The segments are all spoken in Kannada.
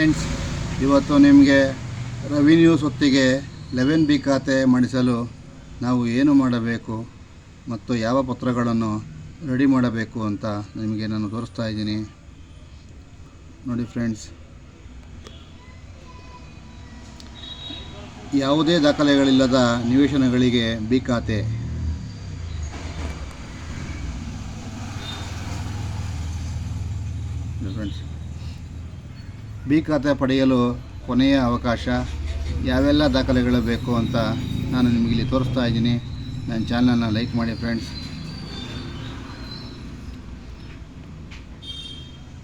ಫ್ರೆಂಡ್ಸ್, ಇವತ್ತು ನಿಮಗೆ ರೆವಿನ್ಯೂ ಸ್ವತ್ತಿಗೆ 11B ಖಾತೆ ಮಾಡಿಸಲು ನಾವು ಏನು ಮಾಡಬೇಕು ಮತ್ತು ಯಾವ ಪತ್ರಗಳನ್ನು ರೆಡಿ ಮಾಡಬೇಕು ಅಂತ ನಿಮಗೆ ನಾನು ತೋರಿಸ್ತಾ ಇದ್ದೀನಿ. ನೋಡಿ ಫ್ರೆಂಡ್ಸ್, ಯಾವುದೇ ದಾಖಲೆಗಳಿಲ್ಲದ ನಿವೇಶನಗಳಿಗೆ ಬಿ ಖಾತೆ. ಫ್ರೆಂಡ್ಸ್, ಬಿ ಖಾತೆ ಪಡೆಯಲು ಕೊನೆಯ ಅವಕಾಶ. ಯಾವೆಲ್ಲ ದಾಖಲೆಗಳು ಬೇಕು ಅಂತ ನಾನು ನಿಮಗೆ ಇಲ್ಲಿ ತೋರಿಸ್ತಾ ಇದ್ದೀನಿ. ನನ್ನ ಚಾನಲನ್ನು ಲೈಕ್ ಮಾಡಿ ಫ್ರೆಂಡ್ಸ್.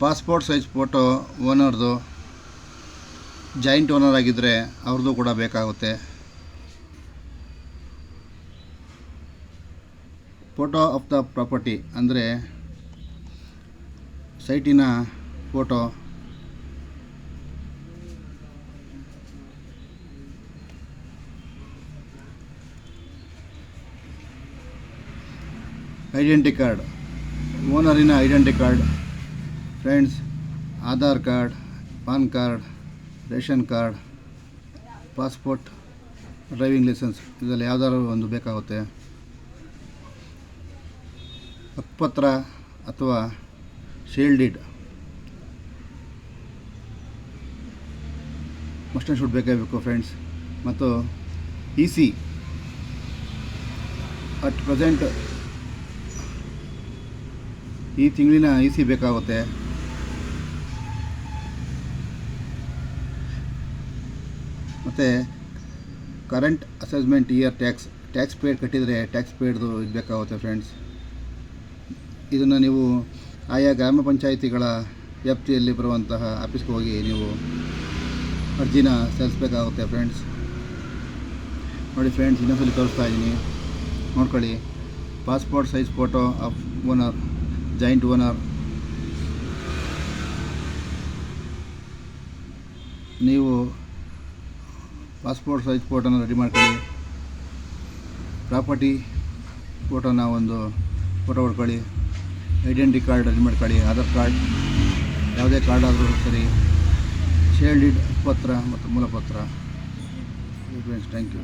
ಪಾಸ್ಪೋರ್ಟ್ ಸೈಜ್ ಫೋಟೋ ಓನರ್ದು, ಜಾಯಿಂಟ್ ಓನರ್ ಆಗಿದ್ದರೆ ಅವ್ರದ್ದು ಕೂಡ ಬೇಕಾಗುತ್ತೆ. ಫೋಟೋ ಆಫ್ ದ ಪ್ರಾಪರ್ಟಿ ಅಂದರೆ ಸೈಟಿನ ಫೋಟೋ, ಐಡೆಂಟಿ ಕಾರ್ಡ್, ಓನರಿನ identity card friends, Aadhaar card, PAN card, ration card, passport, driving licence ಇದರಲ್ಲಿ ಯಾವುದಾದ್ರು ಒಂದು ಬೇಕಾಗುತ್ತೆ. ಹಕ್ಕುಪತ್ರ ಅಥವಾ sale deed must and should ಬೇಕಾಗಬೇಕು ಫ್ರೆಂಡ್ಸ್. ಮತ್ತು EC ಅಟ್ ಪ್ರೆಸೆಂಟ್ ಈ ತಿಂಗಳಿನ EC ಬೇಕಾಗುತ್ತೆ. ಮತ್ತು current assessment year tax paid ಕಟ್ಟಿದರೆ ಟ್ಯಾಕ್ಸ್ ಪೇಡ್ದು ಇದು ಬೇಕಾಗುತ್ತೆ ಫ್ರೆಂಡ್ಸ್. ಇದನ್ನು ನೀವು ಆಯಾ ಗ್ರಾಮ ಪಂಚಾಯಿತಿಗಳ ವ್ಯಾಪ್ತಿಯಲ್ಲಿ ಬರುವಂತಹ ಆಫೀಸ್ಗೆ ಹೋಗಿ ನೀವು ಅರ್ಜಿನ ಸಲ್ಲಿಸಬೇಕಾಗುತ್ತೆ ಫ್ರೆಂಡ್ಸ್. ನೋಡಿ ಫ್ರೆಂಡ್ಸ್, ಇನ್ನೊಂದ್ಸಲಿ ತೋರಿಸ್ತಾ ಇದ್ದೀನಿ, ನೋಡ್ಕೊಳ್ಳಿ. Passport size photo of owner, joint owner. ನೀವು ಪಾಸ್ಪೋರ್ಟ್ ಸೈಜ್ ಫೋಟೋನ ರೆಡಿ ಮಾಡ್ಕೊಳ್ಳಿ. ಪ್ರಾಪರ್ಟಿ ಫೋಟೋನ ಒಂದು ಫೋಟೋ ಹೊಡ್ಕೊಳ್ಳಿ. ಐಡೆಂಟಿ ಕಾರ್ಡ್ ರೆಡಿ ಮಾಡ್ಕೊಳ್ಳಿ. ಆಧಾರ್ ಕಾರ್ಡ್, ಯಾವುದೇ ಕಾರ್ಡ್ ಆದರೂ ಸರಿ. ಶೀಲ್ಡ್ ಡೀಡ್, ಪತ್ರ ಮತ್ತು ಮೂಲಪತ್ರ. Thank you.